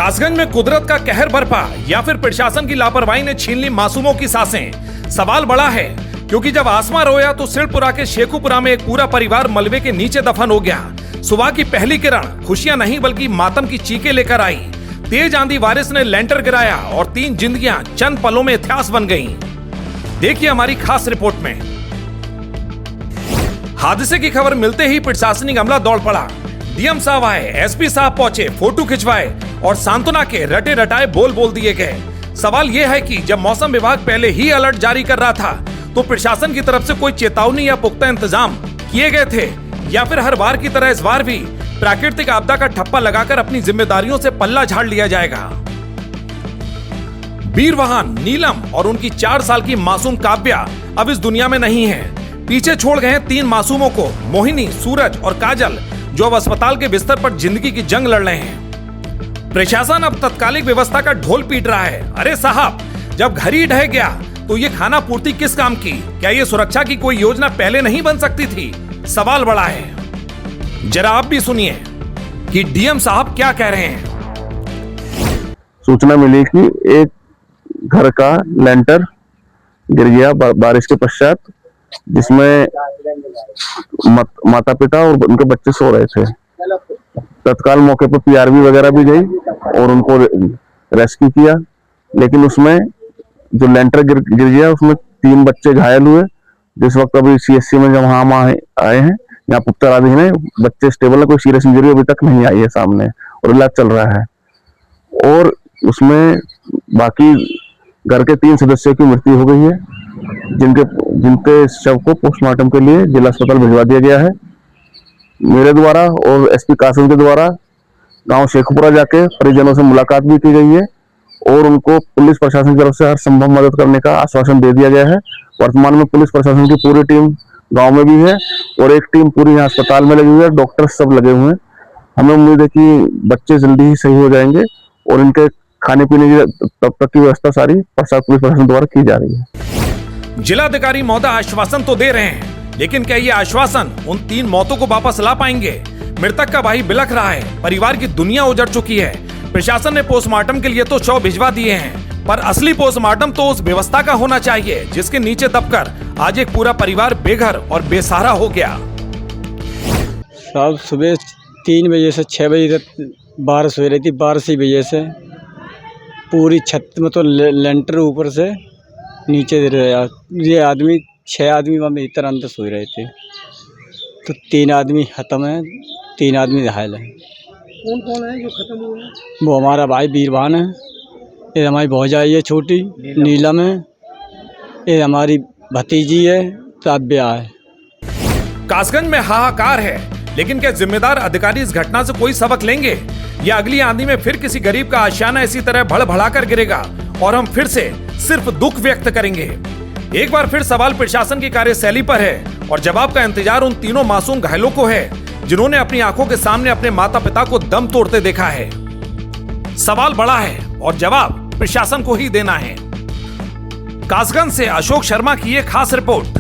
कासगंज में कुदरत का कहर बरपा या फिर प्रशासन की लापरवाही ने छीन ली मासूमों की सांसें। सवाल बड़ा है क्योंकि जब आसमां रोया तो सिरपुरा के शेखुपुरा में एक पूरा परिवार मलबे के नीचे दफन हो गया। सुबह की पहली किरण खुशियां नहीं बल्कि मातम की चीखें लेकर आई। तेज आंधी बारिश ने लेंटर गिराया और 3 जिंदगियां चंद पलों में इतिहास बन गईं। देखिए हमारी खास रिपोर्ट में। हादसे की खबर मिलते ही प्रशासनिक अमला दौड़ पड़ा। डीएम साहब आए, एसपी साहब पहुंचे, फोटो खिंचवाए और सांत्वना के रटे रटाए बोल दिए गए। सवाल यह है कि जब मौसम विभाग पहले ही अलर्ट जारी कर रहा था तो प्रशासन की तरफ से कोई चेतावनी या पुख्ता इंतजाम किए गए थे या फिर हर बार की तरह इस बार भी प्राकृतिक आपदा का ठप्पा लगाकर अपनी जिम्मेदारियों से पल्ला झाड़ लिया जाएगा। बीरवाहन, नीलम और उनकी 4 साल की मासूम काव्या अब इस दुनिया में नहीं है। पीछे छोड़ गए हैं 3 मासूमों को, मोहिनी, सूरज और काजल, जो अब अस्पताल के बिस्तर पर जिंदगी की जंग लड़ रहे हैं। प्रशासन अब तत्कालिक व्यवस्था का ढोल पीट रहा है। अरे साहब, जब घर ही ढह गया तो ये खाना पूर्ति किस काम की? क्या ये सुरक्षा की कोई योजना पहले नहीं बन सकती थी? सवाल बड़ा है। जरा आप भी सुनिए कि डीएम साहब क्या कह रहे हैं। सूचना मिली कि एक घर का लेंटर गिर गया बारिश के पश्चात, जिसमें माता पिता और उनके बच्चे सो रहे थे। तत्काल मौके पर पीआरबी वगैरह भी गई और उनको रेस्क्यू किया, लेकिन उसमें जो लेंटर गिर गया उसमें 3 बच्चे घायल हुए। जिस वक्त अभी सीएससी में जब हम आए हैं, यहाँ पुख्ता इलाज है, बच्चे स्टेबल है, कोई सीरियस इंजरी अभी तक नहीं आई है सामने और इलाज चल रहा है। और उसमें बाकी घर के 3 सदस्यों की मृत्यु हो गई है, जिनके शव को पोस्टमार्टम के लिए जिला अस्पताल भिजवा दिया गया है। मेरे द्वारा और एसपी कासगंज के द्वारा गांव शेखुपुरा जाके परिजनों से मुलाकात भी की गई है और उनको पुलिस प्रशासन की तरफ से हर संभव मदद करने का आश्वासन दे दिया गया है। वर्तमान में पुलिस प्रशासन की पूरी टीम गांव में भी है और एक टीम पूरी यहाँ अस्पताल में लगी हुई है, डॉक्टर सब लगे हुए हैं। हमें उम्मीद है कि बच्चे जल्दी ही सही हो जाएंगे और इनके खाने पीने की तब तक की व्यवस्था सारी पुलिस प्रशासन द्वारा की जा रही है। जिलाधिकारी महोदय आश्वासन तो दे रहे हैं, लेकिन क्या ये आश्वासन उन 3 मौतों को वापस ला पाएंगे? मृतक का भाई बिलख रहा है, परिवार की दुनिया उजड़ चुकी है। प्रशासन ने पोस्टमार्टम के लिए तो शव भिजवा दिए हैं, पर असली पोस्टमार्टम तो उस व्यवस्था का होना चाहिए जिसके नीचे दबकर आज एक पूरा परिवार बेघर और बेसहारा हो गया। साहब सुबह 3 बजे से 6 बजे तक बारिश हो रही थी। बारिश की वजह से पूरी छत में तो लेंटर ऊपर से नीचे ये आदमी 6 आदमी वहाँ भीतर अंदर सो रहे थे, तो 3 आदमी खत्म है, 3 आदमी घायल है। कौन कौन है जो खत्म हुए हैं? वो हमारा भाई बीरवान है, ये हमारी भौजाई है छोटी नीलम है, ये हमारी भतीजी है काव्या है। कासगंज में हाहाकार है, लेकिन क्या जिम्मेदार अधिकारी इस घटना से कोई सबक लेंगे या अगली आंधी में फिर किसी गरीब का आशियाना इसी तरह भड़भड़ा कर गिरेगा और हम फिर से सिर्फ दुख व्यक्त करेंगे? एक बार फिर सवाल प्रशासन की कार्यशैली पर है और जवाब का इंतजार उन 3 मासूम घायलों को है जिन्होंने अपनी आंखों के सामने अपने माता पिता को दम तोड़ते देखा है। सवाल बड़ा है और जवाब प्रशासन को ही देना है। कासगंज से अशोक शर्मा की ये खास रिपोर्ट।